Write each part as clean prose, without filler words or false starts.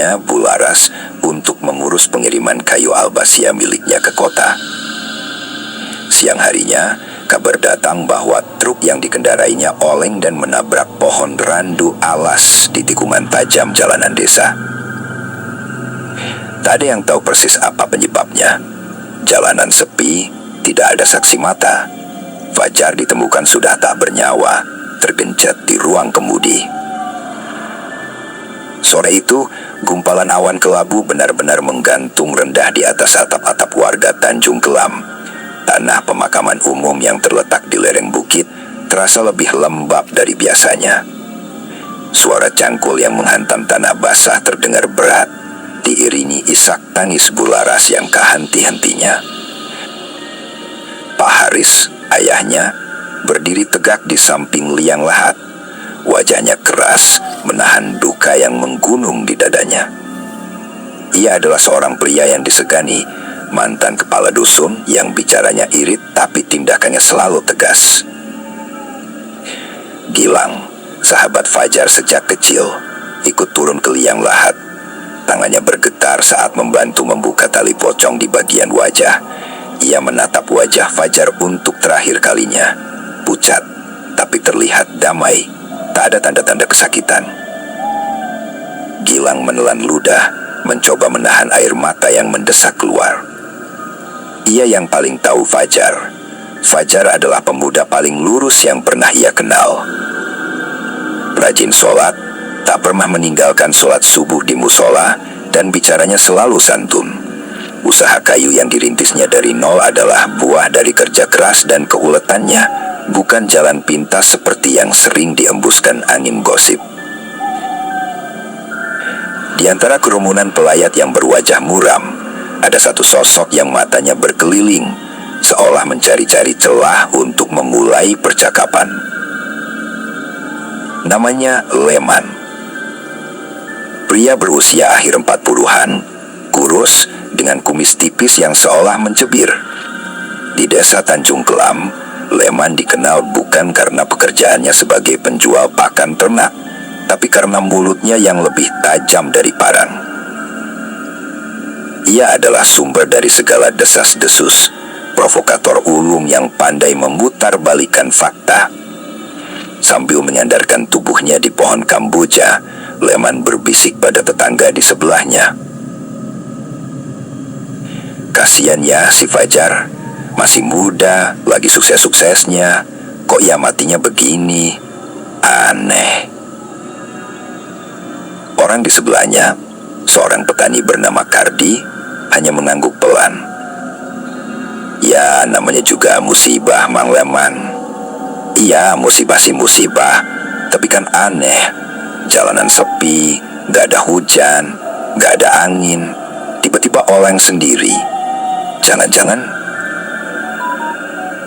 istrinya, Bularas, untuk mengurus pengiriman kayu albasia miliknya ke kota. Siang harinya, kabar datang bahwa truk yang dikendarainya oleng dan menabrak pohon randu alas di tikungan tajam jalanan desa. Tak ada yang tahu persis apa penyebabnya. Jalanan sepi, tidak ada saksi mata. Fajar ditemukan sudah tak bernyawa, tergencet di ruang kemudi. Sore itu, gumpalan awan kelabu benar-benar menggantung rendah di atas atap-atap warga Tanjung Kelam. Tanah pemakaman umum yang terletak di lereng bukit terasa lebih lembab dari biasanya. Suara cangkul yang menghantam tanah basah terdengar berat, diiringi isak tangis Bularas yang kehenti-hentinya. Pak Haris, ayahnya, berdiri tegak di samping liang lahat. Wajahnya keras, menahan duka yang menggunung di dadanya. Ia adalah seorang pria yang disegani, mantan kepala dusun yang bicaranya irit tapi tindakannya selalu tegas. Gilang, sahabat Fajar sejak kecil, ikut turun ke liang lahat. Tangannya bergetar saat membantu membuka tali pocong di bagian wajah. Ia menatap wajah Fajar untuk terakhir kalinya. Pucat, tapi terlihat damai. Tak ada tanda-tanda kesakitan. Gilang menelan ludah, mencoba menahan air mata yang mendesak keluar. Ia yang paling tahu Fajar. Fajar adalah pemuda paling lurus yang pernah ia kenal. Rajin sholat, tak pernah meninggalkan sholat subuh di musola, dan bicaranya selalu santun. Usaha kayu yang dirintisnya dari nol adalah buah dari kerja keras dan keuletannya, bukan jalan pintas seperti yang sering diembuskan angin gosip. Di antara kerumunan pelayat yang berwajah muram, ada satu sosok yang matanya berkeliling, seolah mencari-cari celah untuk memulai percakapan. Namanya Leman. Pria berusia akhir 40-an, kurus, dengan kumis tipis yang seolah mencebir. Di desa Tanjung Kelam, Leman dikenal bukan karena pekerjaannya sebagai penjual pakan ternak, tapi karena mulutnya yang lebih tajam dari parang. Ia adalah sumber dari segala desas-desus, provokator ulung yang pandai memutar-balikan fakta. Sambil menyandarkan tubuhnya di pohon kamboja, Leman berbisik pada tetangga di sebelahnya. Kasian ya si Fajar. Masih muda, lagi sukses-suksesnya. Kok ya matinya begini? Aneh. Orang di sebelahnya, seorang petani bernama Kardi, hanya mengangguk pelan. Ya, namanya juga musibah, Mang Leman. Iya, musibah sih musibah, tapi kan aneh. Jalanan sepi, gak ada hujan, gak ada angin, tiba-tiba oleng sendiri. Jangan-jangan...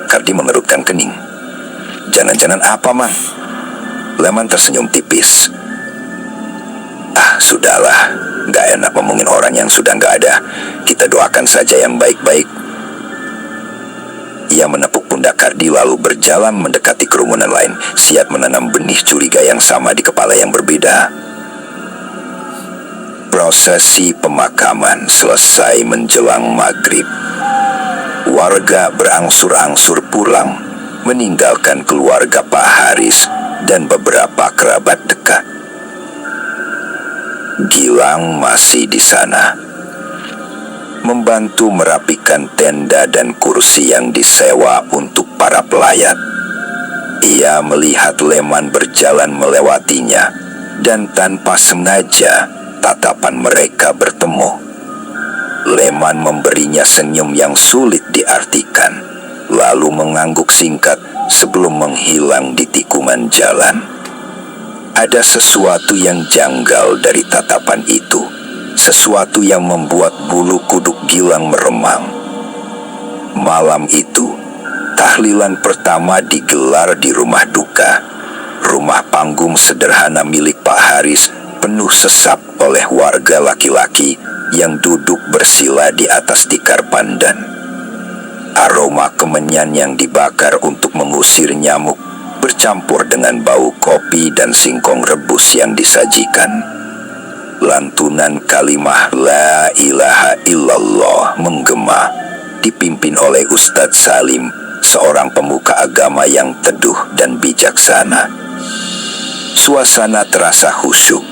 Kardi mengerutkan kening. Jangan-jangan apa, Mang? Leman tersenyum tipis. Ah, sudahlah. Gak enak ngomongin orang yang sudah gak ada. Kita doakan saja yang baik-baik. Ia menepuk pundak Kardi lalu berjalan mendekati kerumunan lain, siap menanam benih curiga yang sama di kepala yang berbeda. Prosesi pemakaman selesai menjelang maghrib. Warga berangsur-angsur pulang, meninggalkan keluarga Pak Haris dan beberapa kerabat dekat. Gilang masih di sana, membantu merapikan tenda dan kursi yang disewa untuk para pelayat. Ia melihat Leman berjalan melewatinya, dan tanpa sengaja tatapan mereka bertemu. Leman memberinya senyum yang sulit diartikan, lalu mengangguk singkat sebelum menghilang di tikungan jalan. Ada sesuatu yang janggal dari tatapan itu, sesuatu yang membuat bulu kuduk Gilang meremang. Malam itu, tahlilan pertama digelar di rumah duka, rumah panggung sederhana milik Pak Haris, penuh sesak oleh warga laki-laki yang duduk bersila di atas tikar pandan. Aroma kemenyan yang dibakar untuk mengusir nyamuk bercampur dengan bau kopi dan singkong rebus yang disajikan. Lantunan kalimah La ilaha illallah menggema, dipimpin oleh Ustadz Salim, seorang pemuka agama yang teduh dan bijaksana. Suasana terasa khusyuk.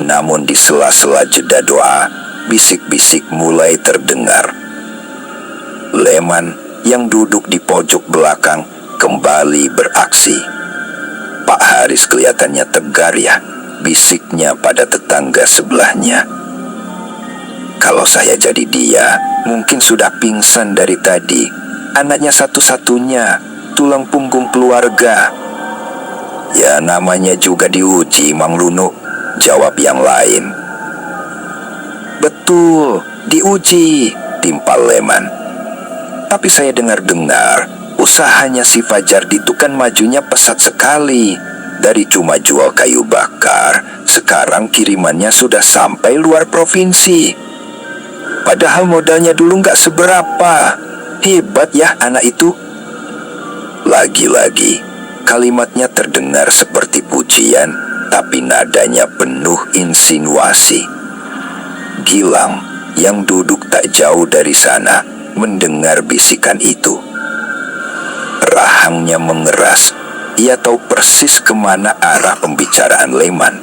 Namun di sela-sela jeda doa, bisik-bisik mulai terdengar. Leman yang duduk di pojok belakang kembali beraksi. Pak Haris kelihatannya tegar ya, bisiknya pada tetangga sebelahnya. Kalau saya jadi dia, mungkin sudah pingsan dari tadi. Anaknya satu-satunya, tulang punggung keluarga. Ya namanya juga diuji, Mang Lunuk, jawab yang lain. Betul, diuji, timpal Leman. Tapi saya dengar-dengar, usahanya si Fajar itu kan majunya pesat sekali. Dari cuma jual kayu bakar, sekarang kirimannya sudah sampai luar provinsi. Padahal modalnya dulu nggak seberapa. Hebat ya anak itu. Lagi-lagi, kalimatnya terdengar seperti pujian, tapi nadanya penuh insinuasi. Gilang yang duduk tak jauh dari sana mendengar bisikan itu. Rahangnya mengeras. Ia tahu persis kemana arah pembicaraan Leman.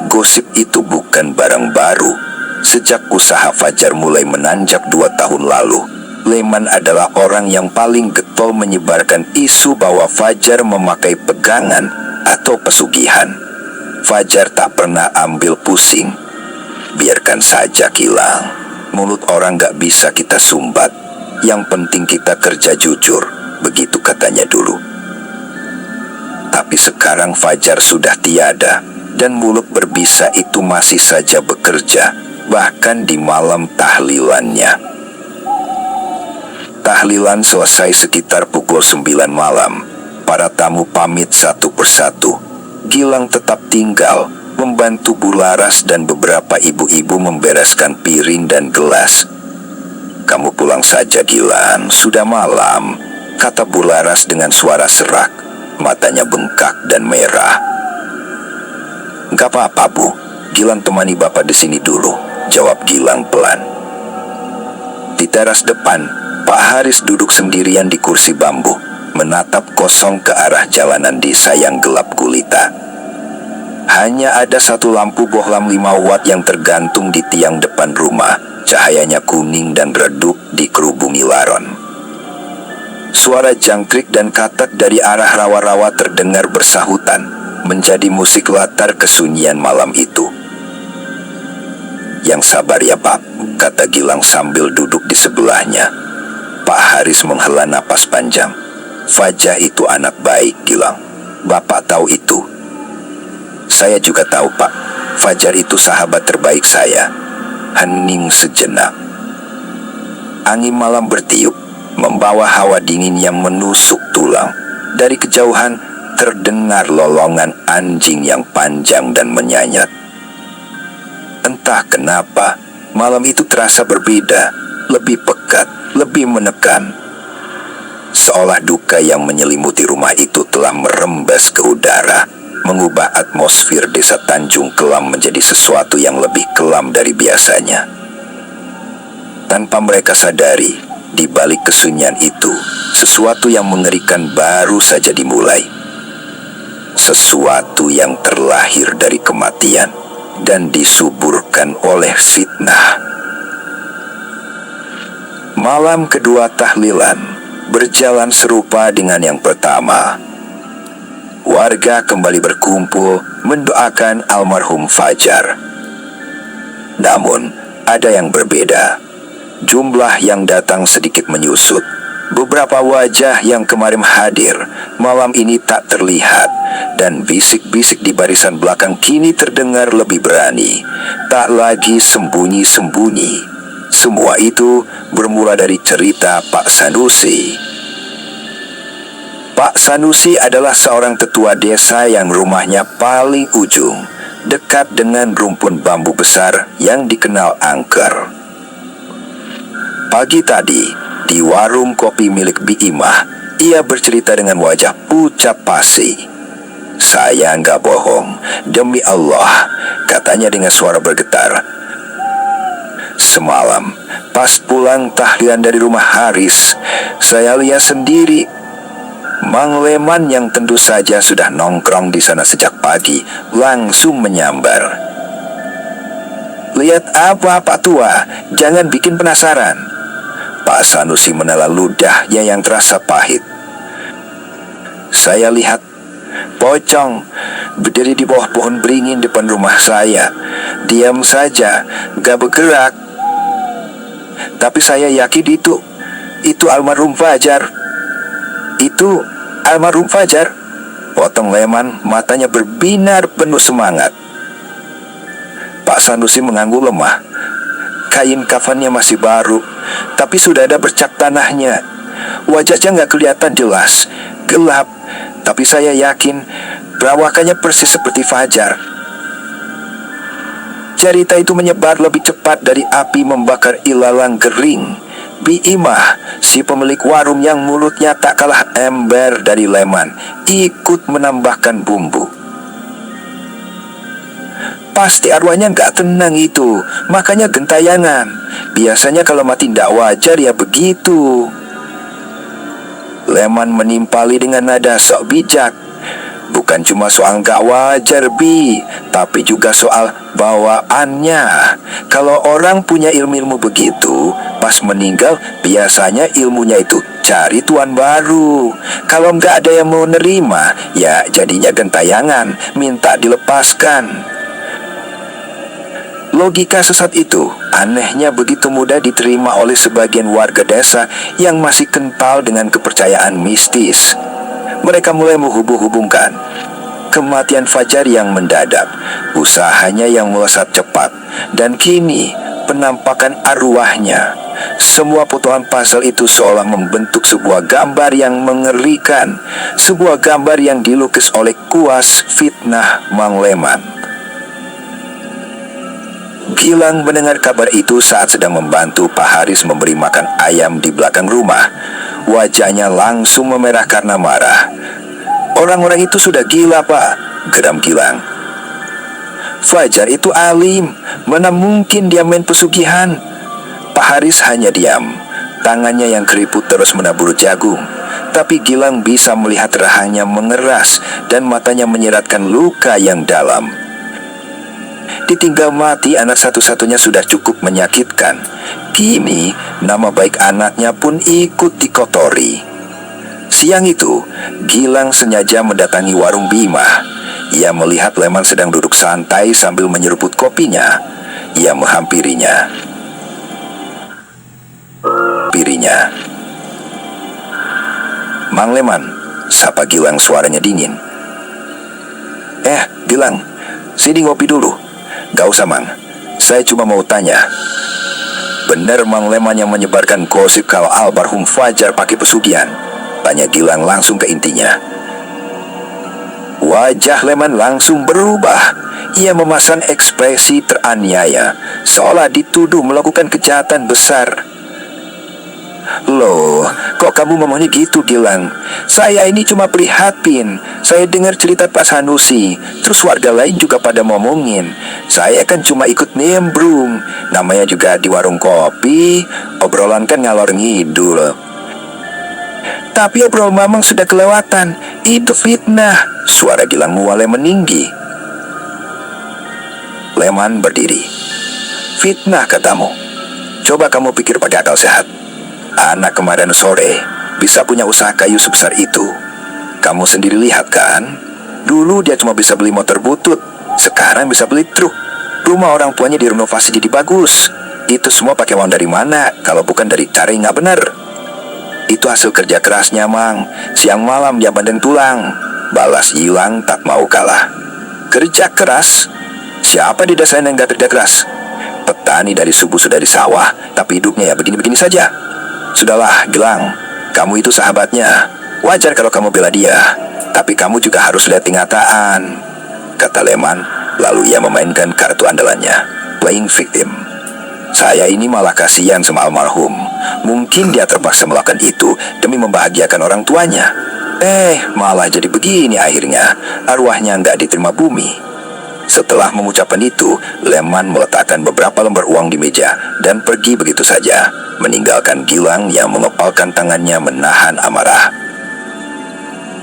Gosip itu bukan barang baru. Sejak usaha Fajar mulai menanjak 2 tahun lalu, Leman adalah orang yang paling getol menyebarkan isu bahwa Fajar memakai pegangan atau pesugihan. Fajar tak pernah ambil pusing. Biarkan saja Gilang. Mulut orang gak bisa kita sumbat. Yang penting kita kerja jujur. Begitu katanya dulu. Tapi sekarang Fajar sudah tiada, dan mulut berbisa itu masih saja bekerja, bahkan di malam tahlilannya. Tahlilan selesai sekitar pukul 9 malam. Para tamu pamit satu persatu. Gilang tetap tinggal, membantu Bu Laras dan beberapa ibu-ibu membereskan piring dan gelas. Kamu pulang saja Gilang, sudah malam, kata Bu Laras dengan suara serak. Matanya bengkak dan merah. Gak apa-apa Bu, Gilang temani Bapak di sini dulu, jawab Gilang pelan. Di teras depan, Pak Haris duduk sendirian di kursi bambu, menatap kosong ke arah jalanan desa yang gelap gulita. Hanya ada satu lampu bohlam 5 watt yang tergantung di tiang depan rumah. Cahayanya kuning dan redup dikerubungi laron. Suara jangkrik dan katak dari arah rawa-rawa terdengar bersahutan, menjadi musik latar kesunyian malam itu. Yang sabar ya Pak, kata Gilang sambil duduk di sebelahnya. Pak Haris menghela napas panjang. Fajar itu anak baik Gilang, Bapak tahu itu. Saya juga tahu Pak, Fajar itu sahabat terbaik saya. Hening sejenak. Angin malam bertiup, membawa hawa dingin yang menusuk tulang. Dari kejauhan terdengar lolongan anjing yang panjang dan menyayat. Entah kenapa, malam itu terasa berbeda, lebih pekat, lebih menekan. Seolah duka yang menyelimuti rumah itu telah merembes ke udara, mengubah atmosfer desa Tanjung Kelam menjadi sesuatu yang lebih kelam dari biasanya. Tanpa mereka sadari, di balik kesunyian itu, sesuatu yang mengerikan baru saja dimulai. Sesuatu yang terlahir dari kematian dan disuburkan oleh fitnah. Malam kedua tahlilan berjalan serupa dengan yang pertama. Warga kembali berkumpul mendoakan almarhum Fajar. Namun, ada yang berbeda. Jumlah yang datang sedikit menyusut. Beberapa wajah yang kemarin hadir malam ini tak terlihat, dan bisik-bisik di barisan belakang kini terdengar lebih berani. Tak lagi sembunyi-sembunyi. Semua itu bermula dari cerita Pak Sanusi. Pak Sanusi adalah seorang tetua desa yang rumahnya paling ujung, dekat dengan rumpun bambu besar yang dikenal angker. Pagi tadi, di warung kopi milik Bi Imah, ia bercerita dengan wajah pucat pasi. Saya nggak bohong, demi Allah, katanya dengan suara bergetar. Semalam, pas pulang tahlilan dari rumah Haris, saya lihat sendiri Mang Leman yang tentu saja sudah nongkrong di sana sejak pagi langsung menyambar. "Lihat apa, Pak Tua? Jangan bikin penasaran." Pak Sanusi menelan ludahnya yang terasa pahit. Saya lihat pocong berdiri di bawah pohon beringin depan rumah saya, diam saja, gak bergerak. Tapi saya yakin itu almarhum Fajar. "Itu almarhum Fajar?" potong Leman, matanya berbinar penuh semangat. Pak Sanusi mengangguk lemah. Kain kafannya masih baru, tapi sudah ada bercak tanahnya. Wajahnya gak kelihatan jelas, gelap, tapi saya yakin perawakannya persis seperti Fajar. Cerita itu menyebar lebih cepat dari api membakar ilalang kering. Bi Imah, si pemilik warung yang mulutnya tak kalah ember dari Leman, ikut menambahkan bumbu. "Pasti arwahnya gak tenang itu, makanya gentayangan. Biasanya kalau mati ndak wajar ya begitu." Leman menimpali dengan nada sok bijak. "Bukan cuma soal gak wajar, Bi, tapi juga soal bawaannya. Kalau orang punya ilmu-ilmu begitu, pas meninggal biasanya ilmunya itu cari tuan baru. Kalau nggak ada yang mau nerima, ya jadinya gentayangan, minta dilepaskan." Logika sesat itu anehnya begitu mudah diterima oleh sebagian warga desa yang masih kental dengan kepercayaan mistis. Mereka mulai menghubung-hubungkan kematian Fajar yang mendadak, usahanya yang melesat cepat, dan kini penampakan arwahnya. Semua potongan puzzle itu seolah membentuk sebuah gambar yang mengerikan, sebuah gambar yang dilukis oleh kuas fitnah Mang Leman. Gilang mendengar kabar itu saat sedang membantu Pak Haris memberi makan ayam di belakang rumah. Wajahnya langsung memerah karena marah. "Orang-orang itu sudah gila, Pak," geram Gilang. "Fajar itu alim, mana mungkin dia main pesugihan?" Pak Haris hanya diam. Tangannya yang keriput terus menabur jagung. Tapi Gilang bisa melihat rahangnya mengeras dan matanya menyiratkan luka yang dalam. Ditinggal mati anak satu-satunya sudah cukup menyakitkan. Kini nama baik anaknya pun ikut dikotori. Siang itu, Gilang sengaja mendatangi warung Bima. Ia melihat Leman sedang duduk santai sambil menyeruput kopinya. Ia menghampirinya. "Mang Leman," sapa Gilang suaranya dingin. Gilang, sini ngopi dulu." "Gak usah, Mang. Saya cuma mau tanya. Bener Mang Leman yang menyebarkan gosip kalau almarhum Fajar pakai pesugihan?" tanya Gilang langsung ke intinya. Wajah Leman langsung berubah. Ia memasang ekspresi teraniaya, seolah dituduh melakukan kejahatan besar. "Loh, kok kamu ngomongnya gitu, Gilang? Saya ini cuma prihatin. Saya dengar cerita Pak Sanusi, terus warga lain juga pada ngomongin. Saya kan cuma ikut nimbrung. Namanya juga di warung kopi, obrolan kan ngalor ngidul." "Tapi obrol Mamang sudah kelewatan. Itu fitnah," suara Gilang mulai meninggi. Leman berdiri. "Fitnah katamu? Coba kamu pikir pakai akal sehat. Anak kemarin sore bisa punya usaha kayu sebesar itu. Kamu sendiri lihat kan? Dulu dia cuma bisa beli motor butut, sekarang bisa beli truk. Rumah orang tuanya direnovasi jadi bagus. Itu semua pakai uang dari mana kalau bukan dari cara yang nggak benar? Itu hasil kerja kerasnya, Mang. Siang malam dia bandeng tulang." Balas Gilang tak mau kalah. "Kerja keras? Siapa di desa yang nggak kerja keras? Petani dari subuh sudah di sawah, tapi hidupnya ya begini-begini saja." "Sudahlah, Gilang. Kamu itu sahabatnya. Wajar kalau kamu bela dia. Tapi kamu juga harus lihat kenyataan," kata Leman. Lalu ia memainkan kartu andalannya, playing victim. "Saya ini malah kasihan sama almarhum. Mungkin dia terpaksa melakukan itu demi membahagiakan orang tuanya. Malah jadi begini akhirnya. Arwahnya nggak diterima bumi. Setelah mengucapkan itu, Leman meletakkan beberapa lembar uang di meja dan pergi begitu saja, meninggalkan Gilang yang mengepalkan tangannya menahan amarah.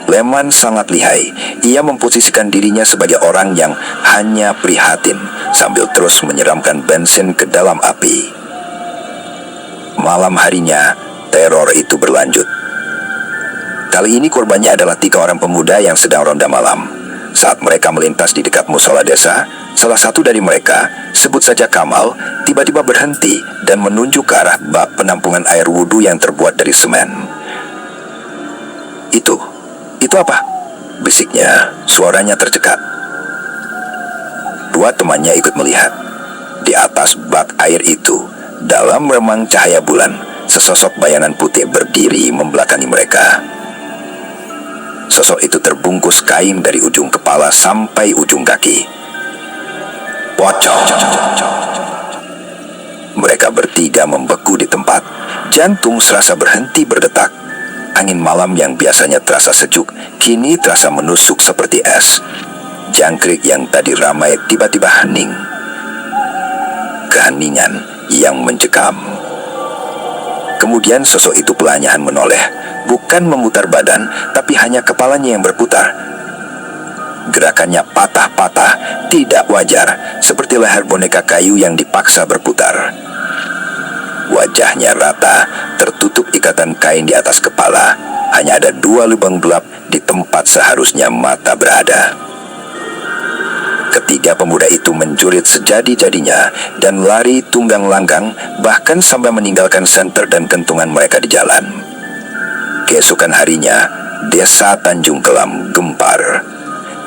Leman sangat lihai. Ia memposisikan dirinya sebagai orang yang hanya prihatin, sambil terus menyeramkan bensin ke dalam api. Malam harinya, teror itu berlanjut. Kali ini korbannya adalah 3 orang pemuda yang sedang ronda malam. Saat mereka melintas di dekat musola desa, salah satu dari mereka, sebut saja Kamal, tiba-tiba berhenti dan menunjuk ke arah bak penampungan air wudhu yang terbuat dari semen. Itu apa? Bisiknya, suaranya tercekat. 2 temannya ikut melihat. Di atas bak air itu, dalam remang cahaya bulan, sesosok bayangan putih berdiri membelakangi mereka. Sosok itu terbungkus kain dari ujung kepala sampai ujung kaki. Pocong. Mereka bertiga membeku di tempat. Jantung serasa berhenti berdetak. Angin malam yang biasanya terasa sejuk, kini terasa menusuk seperti es. Jangkrik yang tadi ramai tiba-tiba hening. Keheningan yang mencekam. Kemudian sosok itu perlahan menoleh, bukan memutar badan, tapi hanya kepalanya yang berputar. Gerakannya patah-patah, tidak wajar, seperti leher boneka kayu yang dipaksa berputar. Wajahnya rata, tertutup ikatan kain di atas kepala. Hanya ada 2 lubang gelap di tempat seharusnya mata berada. Ketiga pemuda itu menjurit sejadi-jadinya dan lari tunggang langgang, bahkan sampai meninggalkan senter dan kentungan mereka di jalan. Keesokan harinya, desa Tanjung Kelam gempar.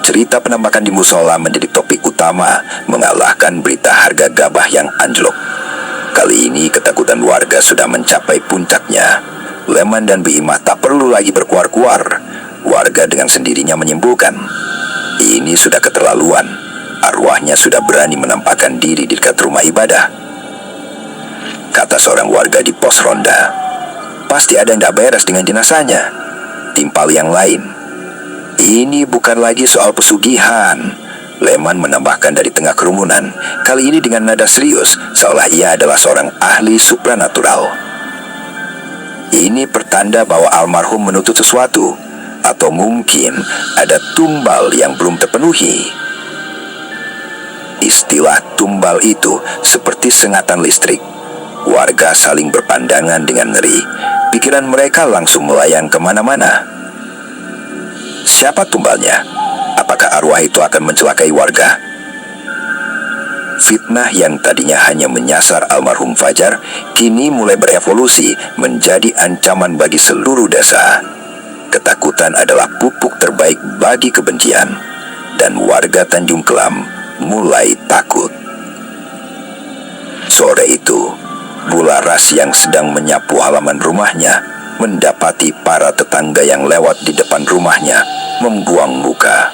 Cerita penampakan di musola menjadi topik utama, mengalahkan berita harga gabah yang anjlok. Kali ini ketakutan warga sudah mencapai puncaknya. Leman dan Biimah tak perlu lagi berkuar-kuar. Warga dengan sendirinya menyimpulkan, ini sudah keterlaluan. Arwahnya sudah berani menampakkan diri di dekat rumah ibadah. Kata seorang warga di pos ronda, pasti ada yang tidak beres dengan jenazahnya. Timpal yang lain, ini bukan lagi soal pesugihan. Leman menambahkan dari tengah kerumunan, kali ini dengan nada serius, seolah ia adalah seorang ahli supranatural. Ini pertanda bahwa almarhum menuntut sesuatu, atau mungkin ada tumbal yang belum terpenuhi. Istilah tumbal itu seperti sengatan listrik. Warga saling berpandangan dengan ngeri. Pikiran mereka langsung melayang kemana-mana. Siapa tumbalnya? Apakah arwah itu akan mencelakai warga? Fitnah yang tadinya hanya menyasar almarhum Fajar, kini mulai berevolusi menjadi ancaman bagi seluruh desa. Ketakutan adalah pupuk terbaik bagi kebencian, dan warga Tanjung Kelam mulai takut. Sore itu, Bularas yang sedang menyapu halaman rumahnya mendapati para tetangga yang lewat di depan rumahnya membuang muka.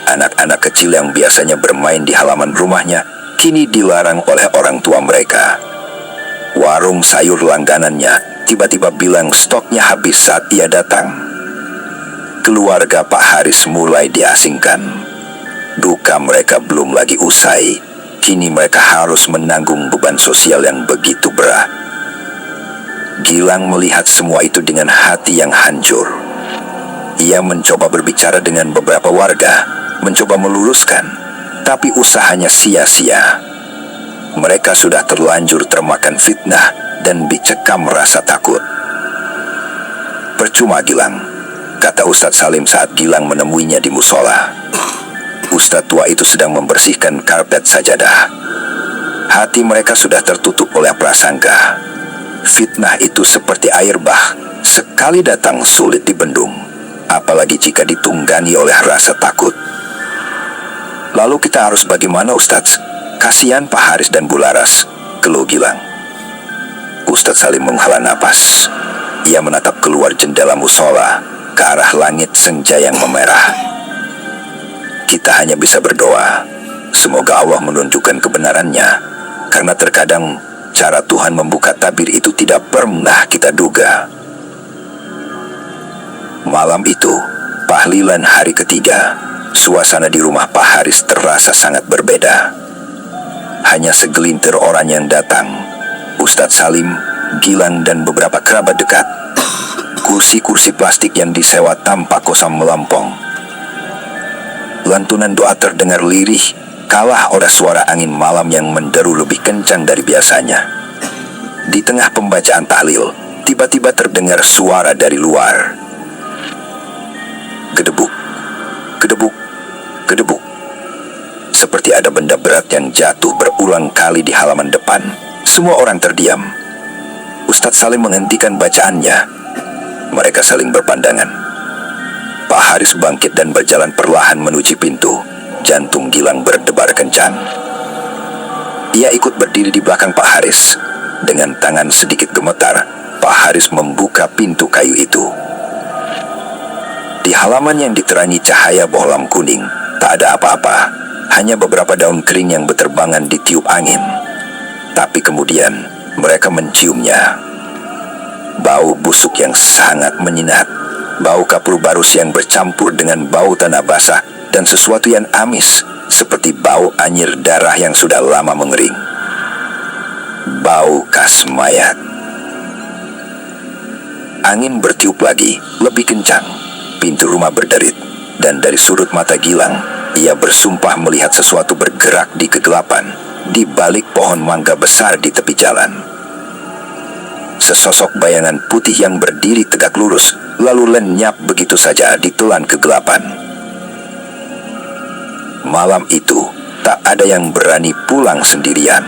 Anak-anak kecil yang biasanya bermain di halaman rumahnya kini dilarang oleh orang tua mereka. Warung sayur langganannya tiba-tiba bilang stoknya habis saat ia datang. Keluarga Pak Haris mulai diasingkan. Duka mereka belum lagi usai. Kini mereka harus menanggung beban sosial yang begitu berat. Gilang melihat semua itu dengan hati yang hancur. Ia mencoba berbicara dengan beberapa warga, mencoba meluruskan, tapi usahanya sia-sia. Mereka sudah terlanjur termakan fitnah dan dicekam rasa takut. Percuma Gilang, kata Ustadz Salim saat Gilang menemuinya di musola. Ustadz tua itu sedang membersihkan karpet sajadah. Hati mereka sudah tertutup oleh prasangka. Fitnah itu seperti air bah, sekali datang sulit dibendung, apalagi jika ditunggani oleh rasa takut. Lalu kita harus bagaimana Ustadz? Kasihan Pak Haris dan Bularas, keluh Gilang. Ustadz Salim menghela napas. Ia menatap keluar jendela musola ke arah langit senja yang memerah. Kita hanya bisa berdoa, semoga Allah menunjukkan kebenarannya, karena terkadang cara Tuhan membuka tabir itu tidak pernah kita duga. Malam itu, tahlilan hari ketiga, suasana di rumah Pak Haris terasa sangat berbeda. Hanya segelintir orang yang datang, Ustadz Salim, Gilang, dan beberapa kerabat dekat. Kursi-kursi plastik yang disewa tampak kosong melampong. Lantunan doa terdengar lirih, kalah oleh suara angin malam yang menderu lebih kencang dari biasanya. Di tengah pembacaan tahlil, tiba-tiba terdengar suara dari luar. Gedebuk, gedebuk, gedebuk. Seperti ada benda berat yang jatuh berulang kali di halaman depan. Semua orang terdiam. Ustadz Salim menghentikan bacaannya. Mereka saling berpandangan. Pak Haris bangkit dan berjalan perlahan menuju pintu. Jantung Gilang berdebar kencang. Ia ikut berdiri di belakang Pak Haris. Dengan tangan sedikit gemetar, Pak Haris membuka pintu kayu itu. Di halaman yang diterangi cahaya bohlam kuning, tak ada apa-apa, hanya beberapa daun kering yang berterbangan ditiup angin. Tapi kemudian mereka menciumnya. Bau busuk yang sangat menyengat, bau kapur barus yang bercampur dengan bau tanah basah, dan sesuatu yang amis, seperti bau anyir darah yang sudah lama mengering. Bau khas mayat. Angin bertiup lagi, lebih kencang. Pintu rumah berderit, dan dari sudut mata Gilang, ia bersumpah melihat sesuatu bergerak di kegelapan, di balik pohon mangga besar di tepi jalan. Sesosok bayangan putih yang berdiri tegak lurus, lalu lenyap begitu saja ditelan kegelapan. Malam itu, tak ada yang berani pulang sendirian.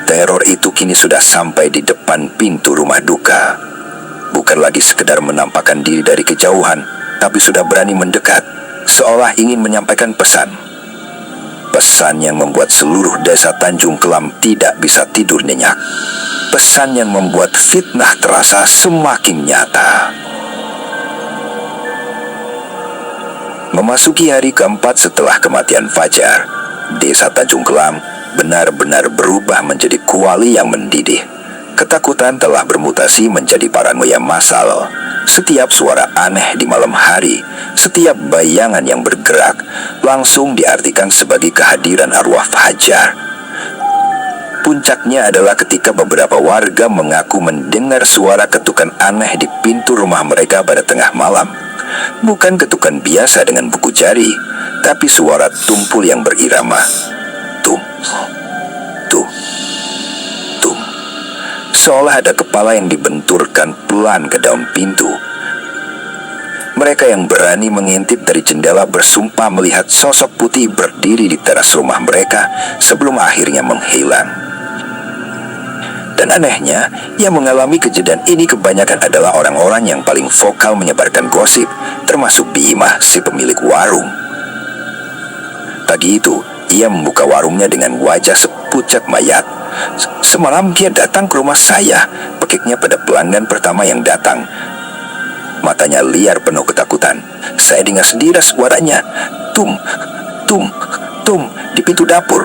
Teror itu kini sudah sampai di depan pintu rumah duka. Bukan lagi sekedar menampakkan diri dari kejauhan, tapi sudah berani mendekat, seolah ingin menyampaikan pesan. Pesan yang membuat seluruh desa Tanjung Kelam tidak bisa tidur nyenyak. Pesan yang membuat fitnah terasa semakin nyata. Memasuki hari keempat setelah kematian Fajar, desa Tanjung Kelam benar-benar berubah menjadi kuali yang mendidih. Ketakutan telah bermutasi menjadi paranoia massal. Setiap suara aneh di malam hari, setiap bayangan yang bergerak, langsung diartikan sebagai kehadiran arwah Fajar. Puncaknya adalah ketika beberapa warga mengaku mendengar suara ketukan aneh di pintu rumah mereka pada tengah malam. Bukan ketukan biasa dengan buku jari, tapi suara tumpul yang berirama. Tum, tum, tum. Seolah ada kepala yang dibenturkan pelan ke daun pintu. Mereka yang berani mengintip dari jendela bersumpah melihat sosok putih berdiri di teras rumah mereka sebelum akhirnya menghilang. Dan anehnya, yang mengalami kejadian ini kebanyakan adalah orang-orang yang paling vokal menyebarkan gosip, termasuk Bimah, si pemilik warung. Pagi itu, ia membuka warungnya dengan wajah sepucak mayat. Semalam dia datang ke rumah saya, pekiknya pada pelanggan pertama yang datang. Matanya liar penuh ketakutan. Saya dengar sendiri suaranya. Tum, tum, tum, di pintu dapur.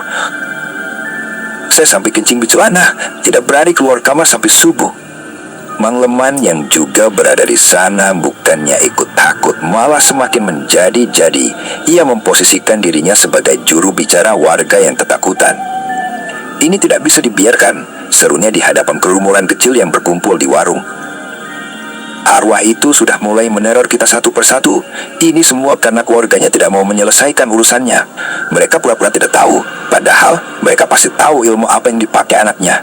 Saya sampai kencing di celana, tidak berani keluar kamar sampai subuh. Mang Leman yang juga berada di sana bukannya ikut takut, malah semakin menjadi-jadi. Ia memposisikan dirinya sebagai juru bicara warga yang ketakutan. Ini tidak bisa dibiarkan, serunya di hadapan kerumunan kecil yang berkumpul di warung. Arwah itu sudah mulai meneror kita satu persatu. Ini semua karena keluarganya tidak mau menyelesaikan urusannya. Mereka pura-pura tidak tahu, padahal mereka pasti tahu ilmu apa yang dipakai anaknya.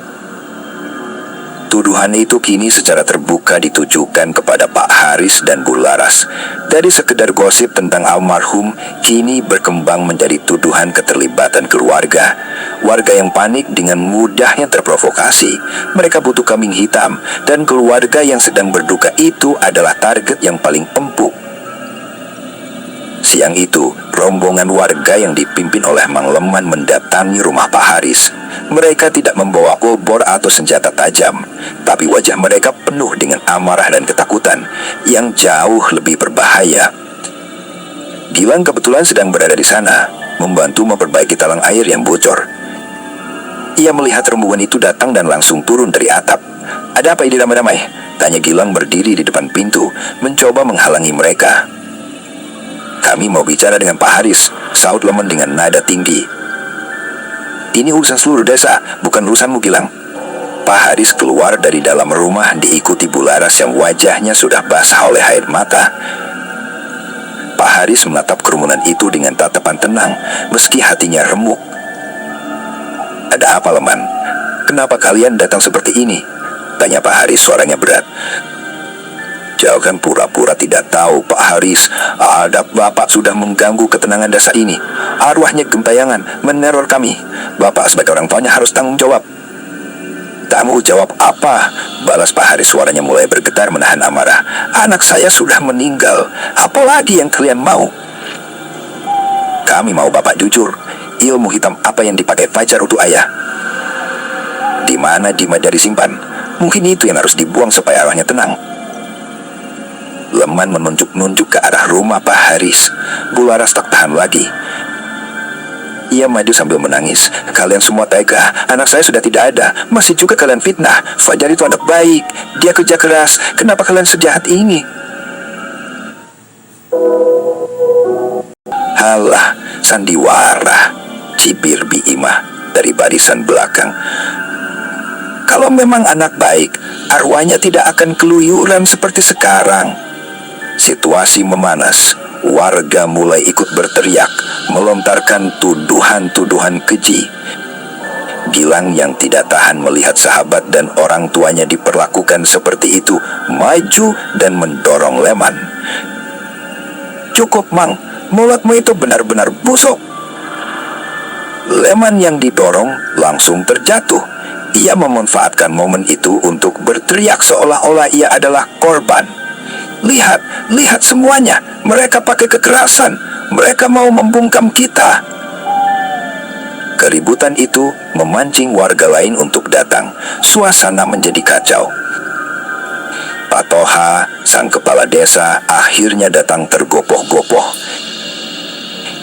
Tuduhan itu kini secara terbuka ditujukan kepada Pak Haris dan Bu Laras. Dari sekedar gosip tentang almarhum, kini berkembang menjadi tuduhan keterlibatan keluarga. Warga yang panik dengan mudahnya terprovokasi. Mereka butuh kambing hitam, dan keluarga yang sedang berduka itu adalah target yang paling empuk. Siang itu, rombongan warga yang dipimpin oleh Mang Leman mendatangi rumah Pak Haris. Mereka tidak membawa obor atau senjata tajam, tapi wajah mereka penuh dengan amarah dan ketakutan yang jauh lebih berbahaya. Gilang kebetulan sedang berada di sana, membantu memperbaiki talang air yang bocor. Ia melihat rombongan itu datang dan langsung turun dari atap. "Ada apa ini ramai-ramai?" Tanya Gilang berdiri di depan pintu, mencoba menghalangi mereka. "Kami mau bicara dengan Pak Haris," saut Leman dengan nada tinggi. "Ini urusan seluruh desa, bukan urusanmu, Gilang." Pak Haris keluar dari dalam rumah diikuti Bularas yang wajahnya sudah basah oleh air mata. Pak Haris menatap kerumunan itu dengan tatapan tenang, meski hatinya remuk. "Ada apa, Leman? Kenapa kalian datang seperti ini?" tanya Pak Haris, suaranya berat. "Jangan pura-pura tidak tahu, Pak Haris. Ada Bapak sudah mengganggu ketenangan desa ini. Arwahnya gentayangan meneror kami. Bapak sebagai orang tuanya harus tanggung jawab." "Tanggung jawab apa?" balas Pak Haris, suaranya mulai bergetar menahan amarah. "Anak saya sudah meninggal. Apalagi yang kalian mau?" "Kami mau Bapak jujur. Ilmu hitam apa yang dipakai Fajar untuk ayah? Di mana Dima dari simpan? Mungkin itu yang harus dibuang supaya arwahnya tenang." Leman menunjuk-nunjuk ke arah rumah Pak Haris. Bularas tak tahan lagi. Ia maju sambil menangis. "Kalian semua tega. Anak saya sudah tidak ada. Masih juga kalian fitnah. Fajar itu anak baik. Dia kerja keras. Kenapa kalian sejahat ini?" "Halah, sandiwara," cibir Bi Imah dari barisan belakang. "Kalau memang anak baik, arwahnya tidak akan keluyuran seperti sekarang." Situasi memanas. Warga mulai ikut berteriak, melontarkan tuduhan-tuduhan keji. Gilang yang tidak tahan melihat sahabat dan orang tuanya diperlakukan seperti itu, maju dan mendorong Leman. "Cukup, Mang. Mulutmu itu benar-benar busuk." Leman yang didorong langsung terjatuh. Ia memanfaatkan momen itu untuk berteriak seolah-olah ia adalah korban. Lihat semuanya. Mereka pakai kekerasan. Mereka mau membungkam kita." Keributan itu memancing warga lain untuk datang. Suasana menjadi kacau. Pak Toha, sang kepala desa, akhirnya datang tergopoh-gopoh.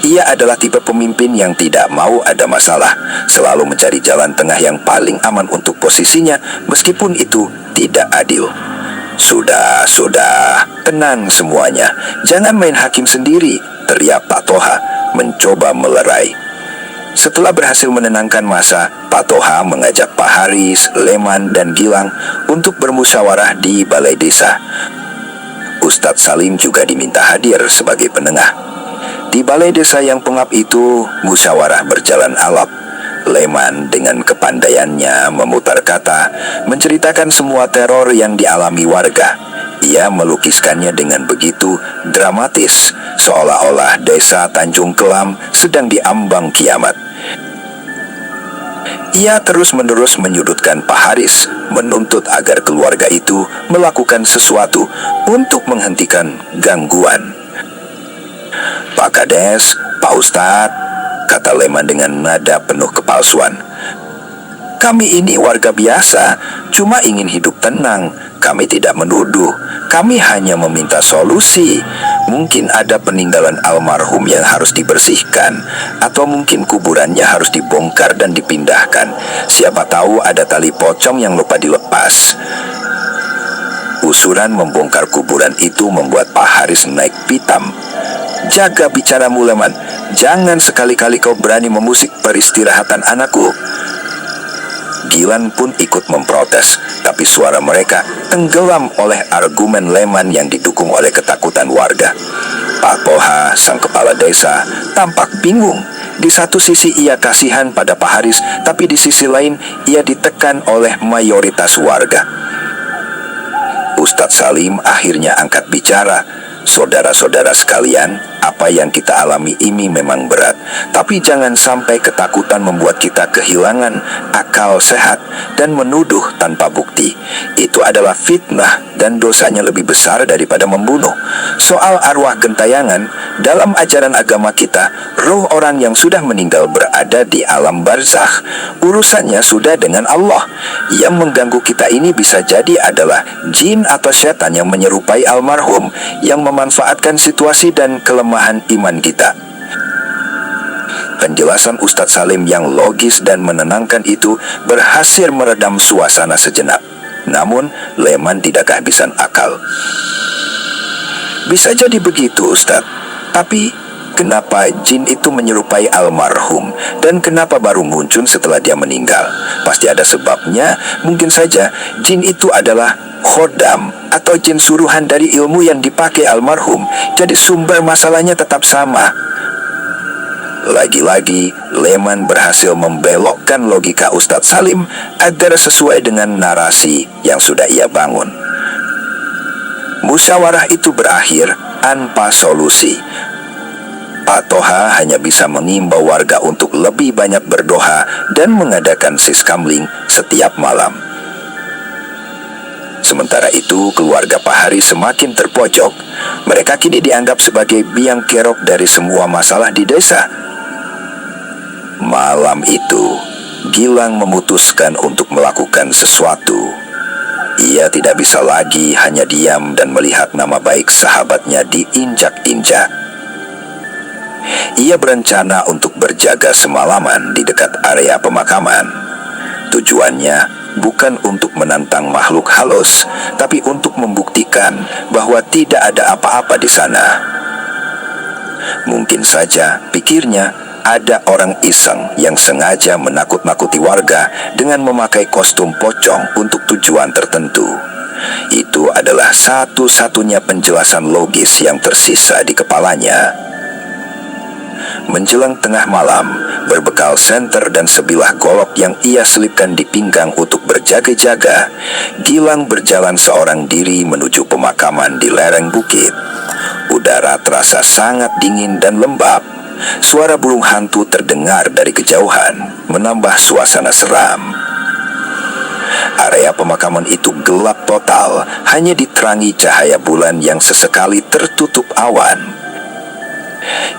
Ia adalah tipe pemimpin yang tidak mau ada masalah, selalu mencari jalan tengah yang paling aman untuk posisinya, meskipun itu tidak adil. Sudah, tenang semuanya. Jangan main hakim sendiri," teriak Pak Toha, mencoba melerai. Setelah berhasil menenangkan massa, Pak Toha mengajak Pak Haris, Leman, dan Gilang untuk bermusyawarah di balai desa. Ustadz Salim juga diminta hadir sebagai penengah. Di balai desa yang pengap itu, musyawarah berjalan alap. Leman dengan kepandaiannya memutar kata, menceritakan semua teror yang dialami warga. Ia melukiskannya dengan begitu dramatis, seolah-olah desa Tanjung Kelam sedang diambang kiamat. Ia terus-menerus menyudutkan Pak Haris, menuntut agar keluarga itu melakukan sesuatu untuk menghentikan gangguan. "Pak Kades, Pak Ustadz," kata Leman dengan nada penuh kepalsuan, "kami ini warga biasa, cuma ingin hidup tenang. Kami tidak menuduh, kami hanya meminta solusi. Mungkin ada peninggalan almarhum yang harus dibersihkan, atau mungkin kuburannya harus dibongkar dan dipindahkan. Siapa tahu ada tali pocong yang lupa dilepas." Usulan membongkar kuburan itu membuat Pak Haris naik pitam. "Jaga bicaramu, Leman. Jangan sekali-kali kau berani memusik peristirahatan anakku." Gilang pun ikut memprotes, tapi suara mereka tenggelam oleh argumen Leman yang didukung oleh ketakutan warga. Pak Toha, sang kepala desa, tampak bingung. Di satu sisi ia kasihan pada Pak Haris, tapi di sisi lain ia ditekan oleh mayoritas warga. Ustadz Salim akhirnya angkat bicara. "Saudara-saudara sekalian, apa yang kita alami ini memang berat, tapi jangan sampai ketakutan membuat kita kehilangan akal sehat dan menuduh tanpa bukti. Itu adalah fitnah dan dosanya lebih besar daripada membunuh. Soal arwah gentayangan, dalam ajaran agama kita, roh orang yang sudah meninggal berada di alam barzakh. Urusannya sudah dengan Allah. Yang mengganggu kita ini bisa jadi adalah jin atau setan yang menyerupai almarhum, yang memanfaatkan situasi dan kelemahan iman kita." Penjelasan Ustadz Salim yang logis dan menenangkan itu berhasil meredam suasana sejenak. Namun, Leman tidak kehabisan akal. Bisa jadi begitu, Ustadz. Tapi, kenapa jin itu menyerupai almarhum? Dan kenapa baru muncul setelah dia meninggal? Pasti ada sebabnya. Mungkin saja jin itu adalah khodam atau jin suruhan dari ilmu yang dipakai almarhum. Jadi sumber masalahnya tetap sama. Lagi-lagi, Leman berhasil membelokkan logika Ustadz Salim agar sesuai dengan narasi yang sudah ia bangun. Musyawarah itu berakhir tanpa solusi. Pak Toha hanya bisa mengimbau warga untuk lebih banyak berdoa dan mengadakan siskamling setiap malam. Sementara itu, keluarga Pak Hari semakin terpojok. Mereka kini dianggap sebagai biang kerok dari semua masalah di desa. Malam itu, Gilang memutuskan untuk melakukan sesuatu. Ia tidak bisa lagi hanya diam dan melihat nama baik sahabatnya diinjak-injak. Ia berencana untuk berjaga semalaman di dekat area pemakaman. Tujuannya bukan untuk menantang makhluk halus, tapi untuk membuktikan bahwa tidak ada apa-apa di sana. Mungkin saja, pikirnya, ada orang iseng yang sengaja menakut-nakuti warga dengan memakai kostum pocong untuk tujuan tertentu. Itu adalah satu-satunya penjelasan logis yang tersisa di kepalanya. Menjelang tengah malam, berbekal senter dan sebilah golok yang ia selipkan di pinggang untuk berjaga-jaga, Gilang berjalan seorang diri menuju pemakaman di lereng bukit. Udara terasa sangat dingin dan lembab. Suara burung hantu terdengar dari kejauhan, menambah suasana seram. Area pemakaman itu gelap total, hanya diterangi cahaya bulan yang sesekali tertutup awan.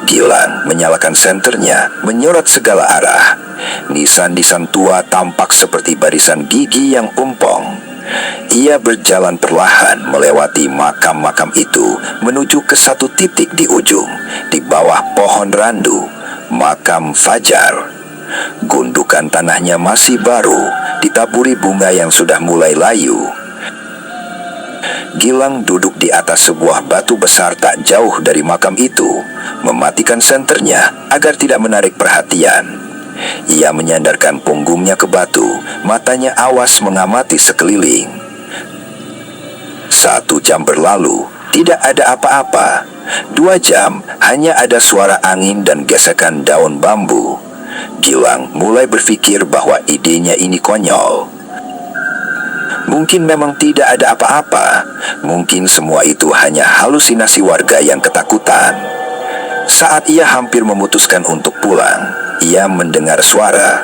Gilang menyalakan senternya, menyorot segala arah. Nisan-nisan tua tampak seperti barisan gigi yang umpong. Ia berjalan perlahan melewati makam-makam itu menuju ke satu titik di ujung, di bawah pohon randu, makam Fajar. Gundukan tanahnya masih baru, ditaburi bunga yang sudah mulai layu. Gilang duduk di atas sebuah batu besar tak jauh dari makam itu, mematikan senternya agar tidak menarik perhatian. Ia menyandarkan punggungnya ke batu, matanya awas mengamati sekeliling. 1 jam berlalu, tidak ada apa-apa. 2 jam, hanya ada suara angin dan gesekan daun bambu. Gilang mulai berpikir bahwa idenya ini konyol. Mungkin memang tidak ada apa-apa. Mungkin semua itu hanya halusinasi warga yang ketakutan. Saat ia hampir memutuskan untuk pulang, ia mendengar suara.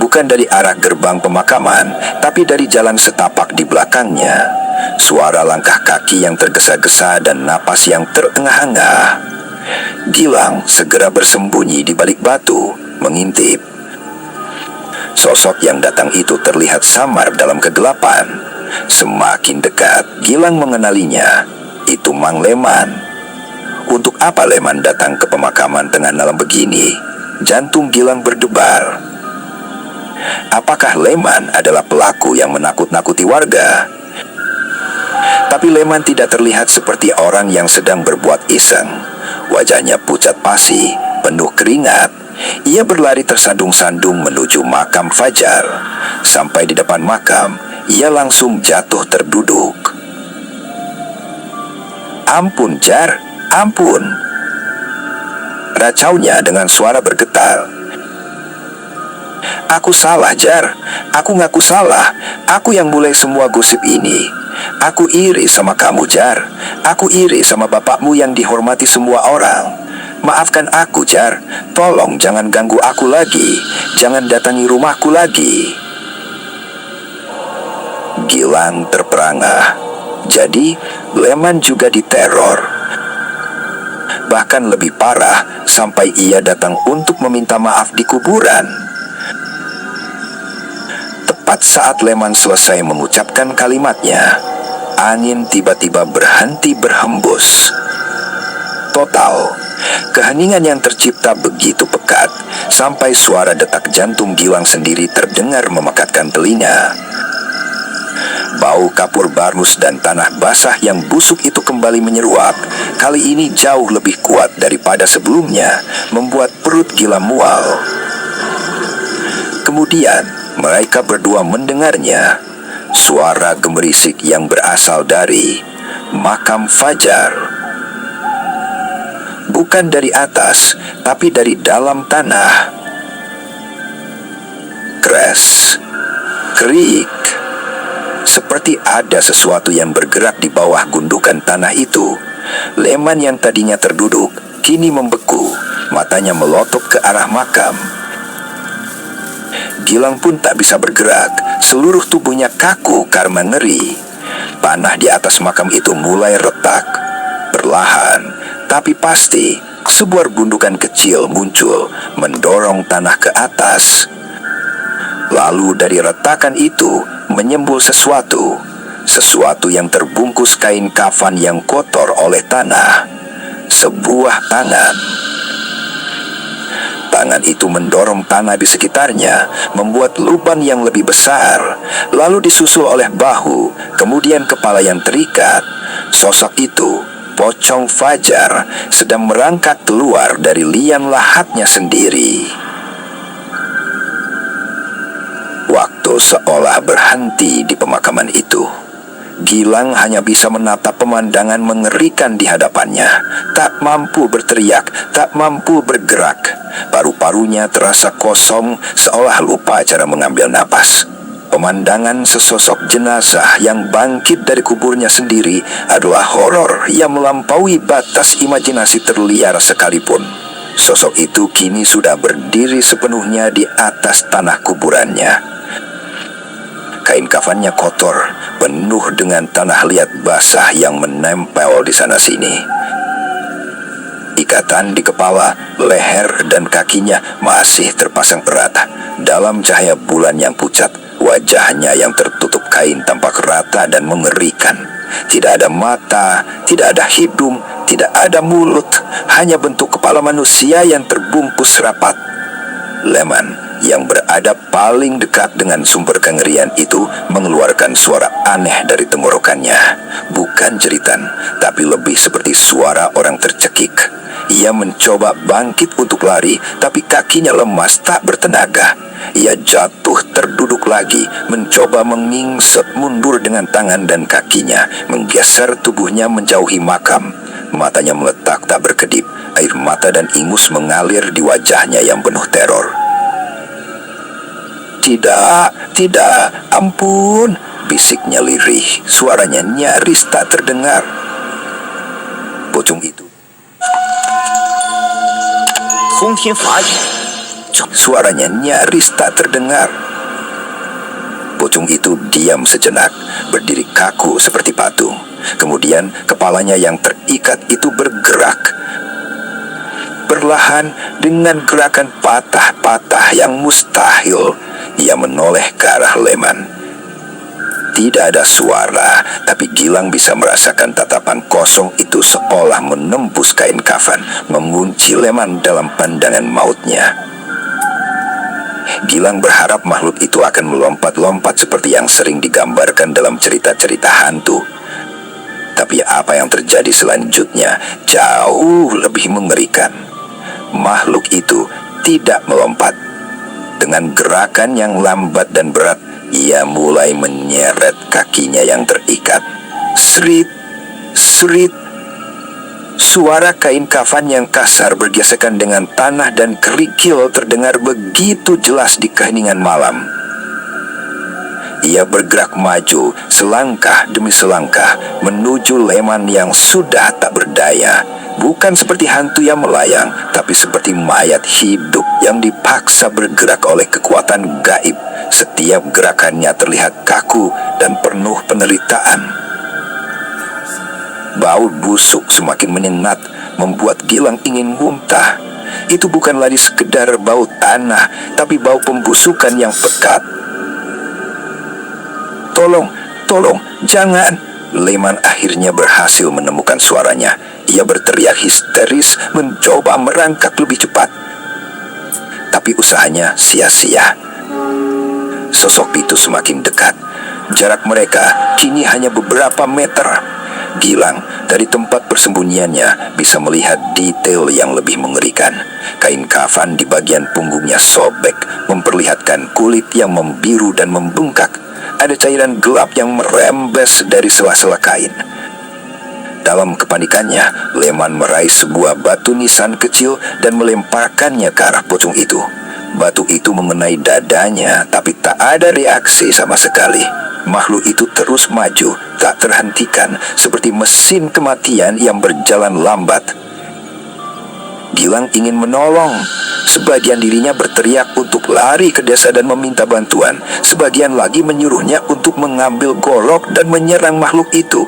Bukan dari arah gerbang pemakaman, tapi dari jalan setapak di belakangnya. Suara langkah kaki yang tergesa-gesa dan napas yang terengah-engah. Gilang segera bersembunyi di balik batu, mengintip. Sosok yang datang itu terlihat samar dalam kegelapan. Semakin dekat, Gilang mengenalinya. Itu Mang Leman. Untuk apa Leman datang ke pemakaman tengah malam begini? Jantung Gilang berdebar. Apakah Leman adalah pelaku yang menakut-nakuti warga? Tapi Leman tidak terlihat seperti orang yang sedang berbuat iseng. Wajahnya pucat pasi, penuh keringat. Ia berlari tersandung-sandung menuju makam Fajar. Sampai di depan makam, ia langsung jatuh terduduk. "Ampun, Jar, ampun!" racaunya dengan suara bergetar. "Aku salah, Jar. Aku ngaku salah. Aku yang mulai semua gosip ini. Aku iri sama kamu, Jar. Aku iri sama bapakmu yang dihormati semua orang. Maafkan aku, Jar. Tolong jangan ganggu aku lagi. Jangan datangi rumahku lagi." Gilang terperangah. Jadi, Leman juga diteror. Bahkan lebih parah, sampai ia datang untuk meminta maaf di kuburan. Tepat saat Leman selesai mengucapkan kalimatnya, angin tiba-tiba berhenti berhembus. Total, keheningan yang tercipta begitu pekat, sampai suara detak jantung Gilang sendiri terdengar memekakkan telinga. Bau kapur barnus dan tanah basah yang busuk itu kembali menyeruak. Kali ini jauh lebih kuat daripada sebelumnya, membuat perut Gilang mual. Kemudian mereka berdua mendengarnya. Suara gemerisik yang berasal dari makam Fajar. Bukan dari atas, tapi dari dalam tanah. Kres, kerik. Seperti ada sesuatu yang bergerak di bawah gundukan tanah itu. Leman yang tadinya terduduk, kini membeku. Matanya melotot ke arah makam. Gilang pun tak bisa bergerak. Seluruh tubuhnya kaku karena ngeri. Tanah di atas makam itu mulai retak. Perlahan, tapi pasti, sebuah gundukan kecil muncul, mendorong tanah ke atas. Lalu dari retakan itu menyembul sesuatu yang terbungkus kain kafan yang kotor oleh tanah. Sebuah tangan. Tangan itu mendorong tanah di sekitarnya, membuat lubang yang lebih besar, lalu disusul oleh bahu, kemudian kepala yang terikat. Sosok itu, pocong Fajar, sedang merangkak keluar dari liang lahatnya sendiri. Waktu seolah berhenti di pemakaman itu. Gilang hanya bisa menatap pemandangan mengerikan di hadapannya. Tak mampu berteriak, tak mampu bergerak. Paru-parunya terasa kosong, seolah lupa cara mengambil napas. Pemandangan sesosok jenazah yang bangkit dari kuburnya sendiri adalah horor yang melampaui batas imajinasi terliar sekalipun. Sosok itu kini sudah berdiri sepenuhnya di atas tanah kuburannya. Kain kafannya kotor, penuh dengan tanah liat basah yang menempel di sana-sini. Ikatan di kepala, leher, dan kakinya masih terpasang erat. Dalam cahaya bulan yang pucat, wajahnya yang tertutup kain tampak rata dan mengerikan. Tidak ada mata, tidak ada hidung, tidak ada mulut, hanya bentuk kepala manusia yang terbungkus rapat. Leman yang berada paling dekat dengan sumber kengerian itu mengeluarkan suara aneh dari tenggorokannya. Bukan jeritan, tapi lebih seperti suara orang tercekik. Ia mencoba bangkit untuk lari, tapi kakinya lemas tak bertenaga. Ia jatuh terduduk lagi, mencoba mengingsut mundur dengan tangan dan kakinya, menggeser tubuhnya menjauhi makam. Matanya meletak tak berkedip, air mata dan ingus mengalir di wajahnya yang penuh teror. Tidak, ampun, bisiknya lirih, suaranya nyaris tak terdengar. Pocong itu. Suaranya nyaris tak terdengar. Pocong itu diam sejenak, berdiri kaku seperti patung. Kemudian kepalanya yang terikat itu bergerak. Perlahan dengan gerakan patah-patah yang mustahil, ia menoleh ke arah Leman. Tidak ada suara, tapi Gilang bisa merasakan tatapan kosong itu seolah menembus kain kafan, mengunci Leman dalam pandangan mautnya. Gilang berharap makhluk itu akan melompat-lompat seperti yang sering digambarkan dalam cerita-cerita hantu. Tapi apa yang terjadi selanjutnya jauh lebih mengerikan. Makhluk itu tidak melompat. Dengan gerakan yang lambat dan berat, ia mulai menyeret kakinya yang terikat. Serit, serit. Suara kain kafan yang kasar bergesekan dengan tanah dan kerikil terdengar begitu jelas di keheningan malam. Ia bergerak maju, selangkah demi selangkah, menuju Leman yang sudah tak berdaya. Bukan seperti hantu yang melayang, tapi seperti mayat hidup yang dipaksa bergerak oleh kekuatan gaib. Setiap gerakannya terlihat kaku dan penuh penderitaan. Bau busuk semakin menyengat, membuat Gilang ingin muntah. Itu bukan lagi sekedar bau tanah, tapi bau pembusukan yang pekat. Tolong, jangan. Leman akhirnya berhasil menemukan suaranya. Ia berteriak histeris, mencoba merangkak lebih cepat. Tapi usahanya sia-sia. Sosok itu semakin dekat. Jarak mereka kini hanya beberapa meter. Gilang dari tempat persembunyiannya bisa melihat detail yang lebih mengerikan. Kain kafan di bagian punggungnya sobek, memperlihatkan kulit yang membiru dan membengkak. Ada cairan gelap yang merembes dari sela-sela kain. Dalam kepanikannya, Leman meraih sebuah batu nisan kecil dan melemparkannya ke arah pocong itu. Batu itu mengenai dadanya, tapi tak ada reaksi sama sekali. Makhluk itu terus maju, tak terhentikan, seperti mesin kematian yang berjalan lambat. Gilang ingin menolong. Sebagian dirinya berteriak untuk lari ke desa dan meminta bantuan. Sebagian lagi menyuruhnya untuk mengambil golok dan menyerang makhluk itu.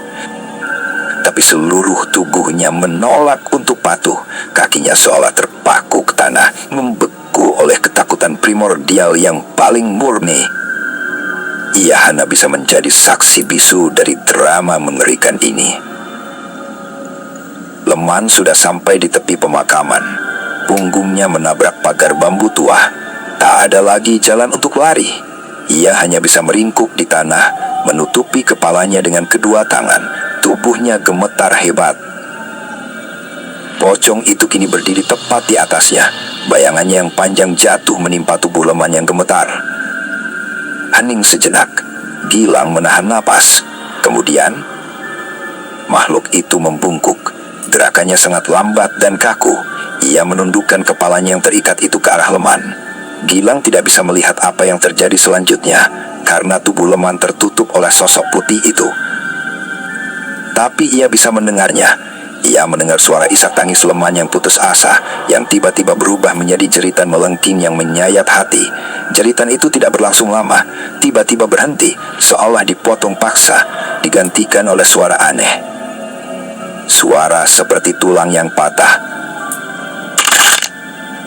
Tapi seluruh tubuhnya menolak untuk patuh. Kakinya seolah terpaku ke tanah, membeku oleh ketakutan primordial yang paling murni. Ia hanya bisa menjadi saksi bisu dari drama mengerikan ini. Leman sudah sampai di tepi pemakaman. Punggungnya menabrak pagar bambu tua. Tak ada lagi jalan untuk lari. Ia hanya bisa meringkuk di tanah, menutupi kepalanya dengan kedua tangan. Tubuhnya gemetar hebat. Pocong itu kini berdiri tepat di atasnya. Bayangannya yang panjang jatuh menimpa tubuh Leman yang gemetar. Hening sejenak, Gilang menahan napas. Kemudian, makhluk itu membungkuk. Gerakannya sangat lambat dan kaku. Ia menundukkan kepalanya yang terikat itu ke arah Leman. Gilang tidak bisa melihat apa yang terjadi selanjutnya, karena tubuh Leman tertutup oleh sosok putih itu. Tapi ia bisa mendengarnya. Ia mendengar suara isak tangis Leman yang putus asa, yang tiba-tiba berubah menjadi jeritan melengking yang menyayat hati. Jeritan itu tidak berlangsung lama, tiba-tiba berhenti, seolah dipotong paksa, digantikan oleh suara aneh. Suara seperti tulang yang patah,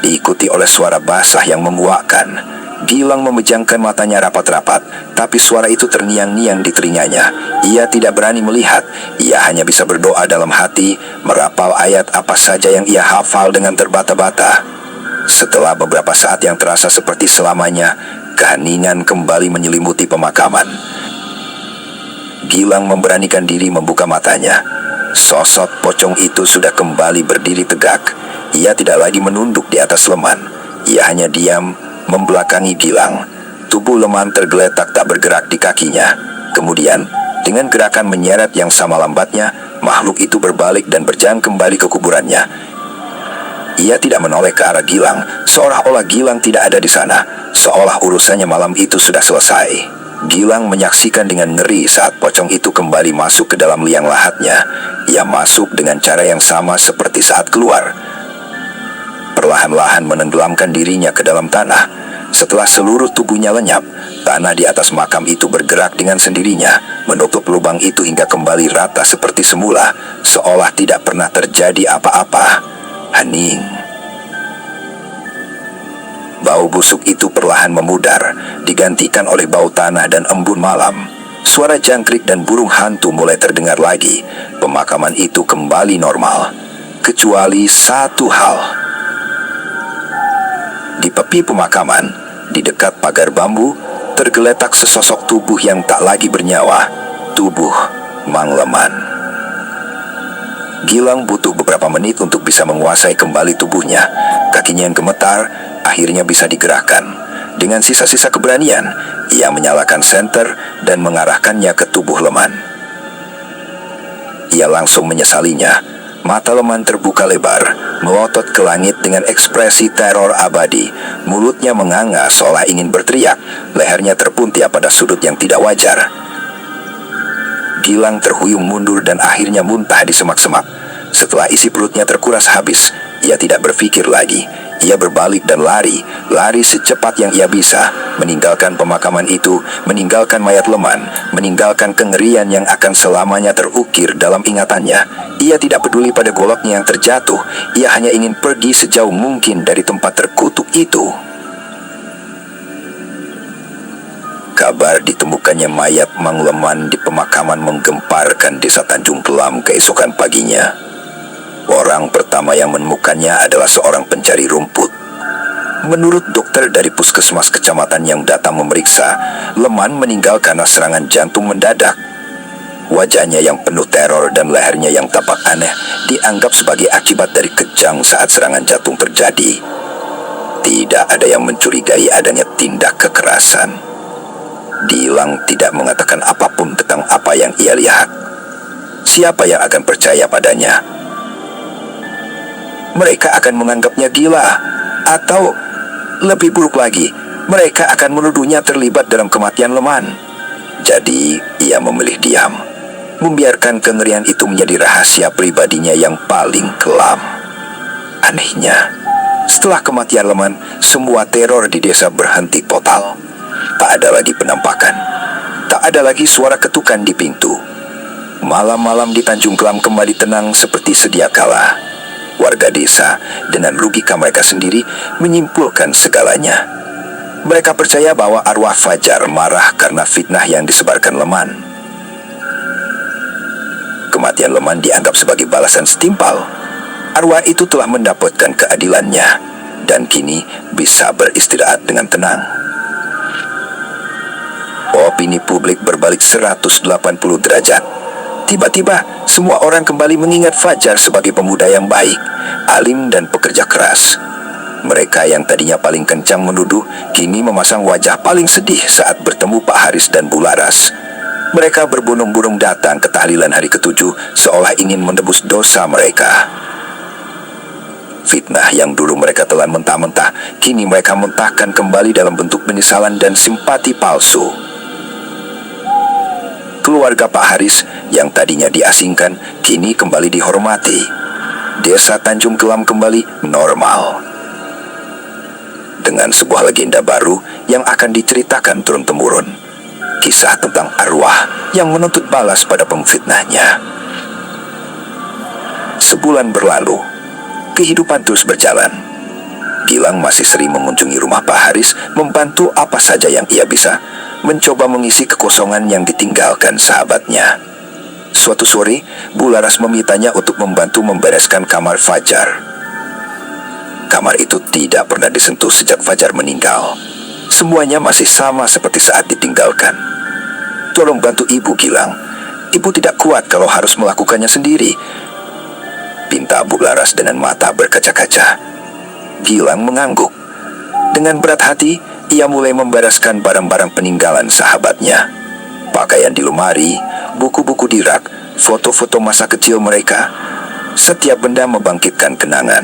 diikuti oleh suara basah yang menguakkan. Gilang memejamkan matanya rapat-rapat, tapi suara itu terngiang-ngiang di telinganya. Ia tidak berani melihat. Ia hanya bisa berdoa dalam hati, merapal ayat apa saja yang ia hafal dengan terbata-bata. Setelah beberapa saat yang terasa seperti selamanya, keheningan kembali menyelimuti pemakaman. Gilang memberanikan diri membuka matanya. Sosok pocong itu sudah kembali berdiri tegak. Ia tidak lagi menunduk di atas Leman. Ia hanya diam, membelakangi Gilang. Tubuh Leman tergeletak tak bergerak di kakinya. Kemudian, dengan gerakan menyeret yang sama lambatnya, makhluk itu berbalik dan berjalan kembali ke kuburannya. Ia tidak menoleh ke arah Gilang, seolah-olah Gilang tidak ada di sana, seolah urusannya malam itu sudah selesai. Gilang menyaksikan dengan ngeri saat pocong itu kembali masuk ke dalam liang lahatnya. Ia masuk dengan cara yang sama seperti saat keluar. Perlahan-lahan menenggelamkan dirinya ke dalam tanah. Setelah seluruh tubuhnya lenyap, tanah di atas makam itu bergerak dengan sendirinya, menutup lubang itu hingga kembali rata seperti semula, seolah tidak pernah terjadi apa-apa. Hening. Bau busuk itu perlahan memudar, digantikan oleh bau tanah dan embun malam. Suara jangkrik dan burung hantu mulai terdengar lagi. Pemakaman itu kembali normal, kecuali satu hal. Di tepi pemakaman, di dekat pagar bambu, tergeletak sesosok tubuh yang tak lagi bernyawa. Tubuh Mang Leman. Gilang butuh beberapa menit untuk bisa menguasai kembali tubuhnya. Kakinya yang gemetar akhirnya bisa digerakkan. Dengan sisa-sisa keberanian, ia menyalakan senter dan mengarahkannya ke tubuh Leman. Ia langsung menyesalinya. Mata Leman terbuka lebar, melotot ke langit dengan ekspresi teror abadi. Mulutnya menganga seolah ingin berteriak. Lehernya terpuntia pada sudut yang tidak wajar. Gilang terhuyung mundur dan akhirnya muntah di semak-semak. Setelah isi perutnya terkuras habis, ia tidak berpikir lagi. Ia berbalik dan lari secepat yang ia bisa, meninggalkan pemakaman itu, meninggalkan mayat Leman, meninggalkan kengerian yang akan selamanya terukir dalam ingatannya. Ia tidak peduli pada goloknya yang terjatuh, ia hanya ingin pergi sejauh mungkin dari tempat terkutuk itu. Kabar ditemukannya mayat Mang Leman di pemakaman menggemparkan desa Tanjung Kelam keesokan paginya. Orang pertama yang menemukannya adalah seorang pencari rumput. Menurut dokter dari puskesmas kecamatan yang datang memeriksa, Leman meninggal karena serangan jantung mendadak. Wajahnya yang penuh teror dan lehernya yang tampak aneh dianggap sebagai akibat dari kejang saat serangan jantung terjadi. Tidak ada yang mencurigai adanya tindak kekerasan. Gilang tidak mengatakan apapun tentang apa yang ia lihat. Siapa yang akan percaya padanya? Mereka akan menganggapnya gila, atau lebih buruk lagi, mereka akan menuduhnya terlibat dalam kematian Leman. Jadi, ia memilih diam, membiarkan kengerian itu menjadi rahasia pribadinya yang paling kelam. Anehnya, setelah kematian Leman, semua teror di desa berhenti total. Tak ada lagi penampakan, tak ada lagi suara ketukan di pintu. Malam-malam di Tanjung Kelam kembali tenang seperti sedia kala. Warga desa dengan logika mereka sendiri menyimpulkan segalanya. Mereka percaya bahwa arwah Fajar marah karena fitnah yang disebarkan Leman. Kematian Leman dianggap sebagai balasan setimpal. Arwah itu telah mendapatkan keadilannya dan kini bisa beristirahat dengan tenang. Opini publik berbalik 180 derajat. Tiba-tiba, semua orang kembali mengingat Fajar sebagai pemuda yang baik, alim dan pekerja keras. Mereka yang tadinya paling kencang menuduh, kini memasang wajah paling sedih saat bertemu Pak Haris dan Bu Laras. Mereka berbondong-bondong datang ke tahlilan hari ke-7, seolah ingin menebus dosa mereka. Fitnah yang dulu mereka telan mentah-mentah, kini mereka mentahkan kembali dalam bentuk penyesalan dan simpati palsu. Keluarga Pak Haris yang tadinya diasingkan kini kembali dihormati. Desa Tanjung Kelam kembali normal. Dengan sebuah legenda baru yang akan diceritakan turun-temurun. Kisah tentang arwah yang menuntut balas pada pemfitnahnya. Sebulan berlalu, kehidupan terus berjalan. Gilang masih sering mengunjungi rumah Pak Haris, membantu apa saja yang ia bisa, mencoba mengisi kekosongan yang ditinggalkan sahabatnya. Suatu sore, Bu Laras memintanya untuk membantu membereskan kamar Fajar. Kamar itu tidak pernah disentuh sejak Fajar meninggal. Semuanya masih sama seperti saat ditinggalkan. Tolong bantu Ibu, Gilang. Ibu tidak kuat kalau harus melakukannya sendiri, pinta Bu Laras dengan mata berkaca-kaca. Gilang mengangguk. Dengan berat hati, ia mulai membereskan barang-barang peninggalan sahabatnya. Pakaian di lemari, buku-buku di rak, foto-foto masa kecil mereka. Setiap benda membangkitkan kenangan.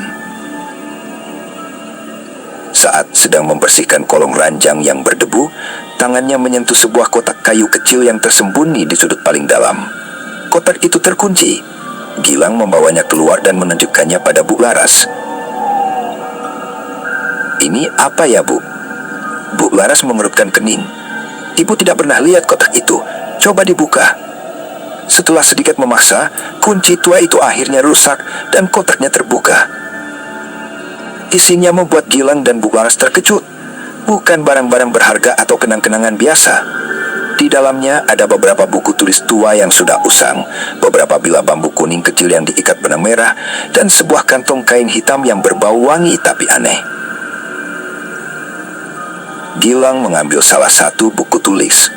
Saat sedang membersihkan kolong ranjang yang berdebu, tangannya menyentuh sebuah kotak kayu kecil yang tersembunyi di sudut paling dalam. Kotak itu terkunci. Gilang membawanya keluar dan menunjukkannya pada Bu Laras. "Ini apa ya, Bu?" Bu Laras mengerutkan kening. "Ibu tidak pernah lihat kotak itu. Coba dibuka." Setelah sedikit memaksa, kunci tua itu akhirnya rusak dan kotaknya terbuka. Isinya membuat Gilang dan Bu Laras terkejut. Bukan barang-barang berharga atau kenang-kenangan biasa. Di dalamnya ada beberapa buku tulis tua yang sudah usang, beberapa bilah bambu kuning kecil yang diikat benang merah, dan sebuah kantong kain hitam yang berbau wangi tapi aneh. Gilang mengambil salah satu buku tulis.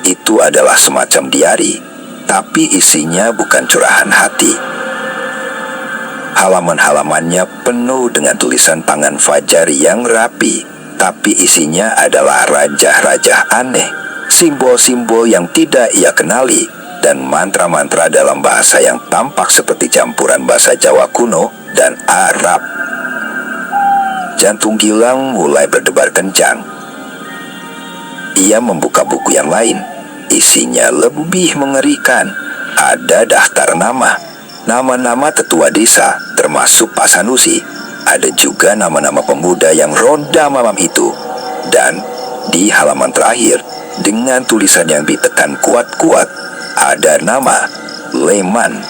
Itu adalah semacam diari, tapi isinya bukan curahan hati. Halaman-halamannya penuh dengan tulisan tangan Fajar yang rapi, tapi isinya adalah rajah-rajah aneh, simbol-simbol yang tidak ia kenali, dan mantra-mantra dalam bahasa yang tampak seperti campuran bahasa Jawa kuno dan Arab. Jantung Gilang mulai berdebar kencang. Ia membuka buku yang lain. Isinya lebih mengerikan. Ada daftar nama-nama tetua desa, termasuk Pak Sanusi. Ada juga nama-nama pemuda yang ronda malam itu. Dan di halaman terakhir, dengan tulisan yang ditekan kuat-kuat, ada nama Leman.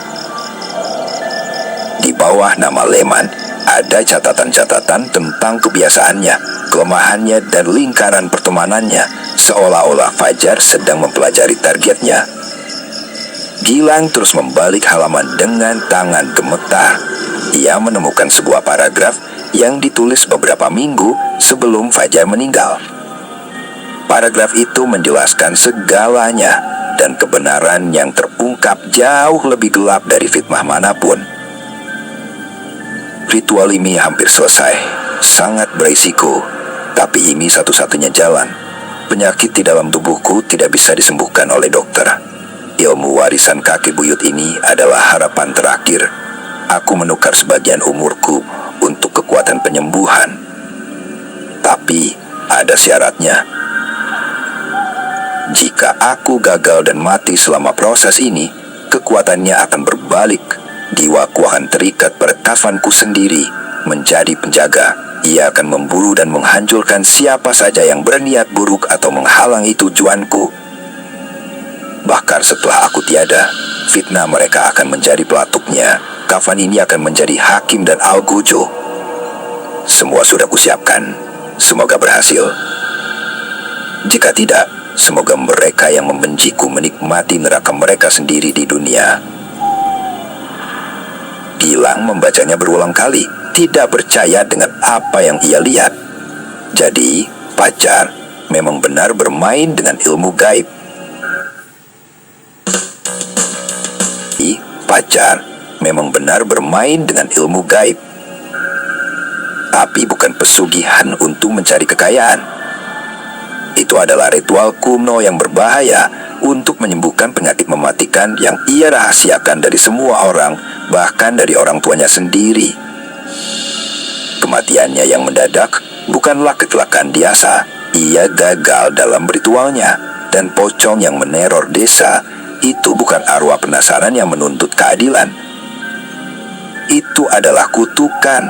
Di bawah nama Leman, ada catatan-catatan tentang kebiasaannya, kelemahannya, dan lingkaran pertemanannya, seolah-olah Fajar sedang mempelajari targetnya. Gilang terus membalik halaman dengan tangan gemetar. Ia menemukan sebuah paragraf yang ditulis beberapa minggu sebelum Fajar meninggal. Paragraf itu menjelaskan segalanya, dan kebenaran yang terungkap jauh lebih gelap dari fitnah manapun. Ritual ini hampir selesai, sangat berisiko, tapi ini satu-satunya jalan. Penyakit di dalam tubuhku tidak bisa disembuhkan oleh dokter. Ilmu warisan kakek buyut ini adalah harapan terakhir. Aku menukar sebagian umurku untuk kekuatan penyembuhan. Tapi ada syaratnya. Jika aku gagal dan mati selama proses ini, kekuatannya akan berbalik. Jiwaku akan terikat pada kafanku sendiri, menjadi penjaga. Ia akan memburu dan menghancurkan siapa saja yang berniat buruk atau menghalangi tujuanku. Bahkan setelah aku tiada, fitnah mereka akan menjadi pelatuknya. Kafan ini akan menjadi hakim dan algojo. Semua sudah kusiapkan. Semoga berhasil. Jika tidak, semoga mereka yang membenciku menikmati neraka mereka sendiri di dunia. Gilang membacanya berulang kali, tidak percaya dengan apa yang ia lihat. Jadi, Fajar memang benar bermain dengan ilmu gaib. Fajar memang benar bermain dengan ilmu gaib. Tapi bukan pesugihan untuk mencari kekayaan. Itu adalah ritual kuno yang berbahaya untuk menyembuhkan penyakit mematikan yang ia rahasiakan dari semua orang, bahkan dari orang tuanya sendiri. Kematiannya yang mendadak bukanlah kecelakaan biasa. Ia gagal dalam ritualnya, dan pocong yang meneror desa itu bukan arwah penasaran yang menuntut keadilan. Itu adalah kutukan,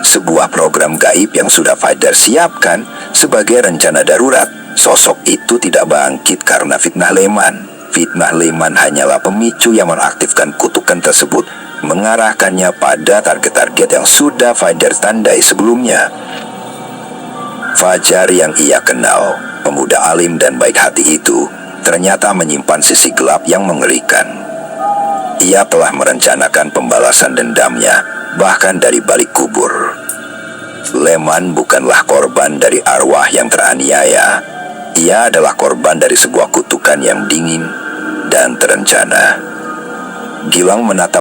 sebuah program gaib yang sudah Fajar siapkan sebagai rencana darurat. Sosok itu tidak bangkit karena fitnah Leman. Fitnah Leman hanyalah pemicu yang mengaktifkan kutukan tersebut, mengarahkannya pada target-target yang sudah Fajar tandai sebelumnya. Fajar yang ia kenal, pemuda alim dan baik hati itu, ternyata menyimpan sisi gelap yang mengerikan. Ia telah merencanakan pembalasan dendamnya, bahkan dari balik kubur. Leman bukanlah korban dari arwah yang teraniaya. Ia adalah korban dari sebuah kutukan yang dingin dan terencana. Gilang menatap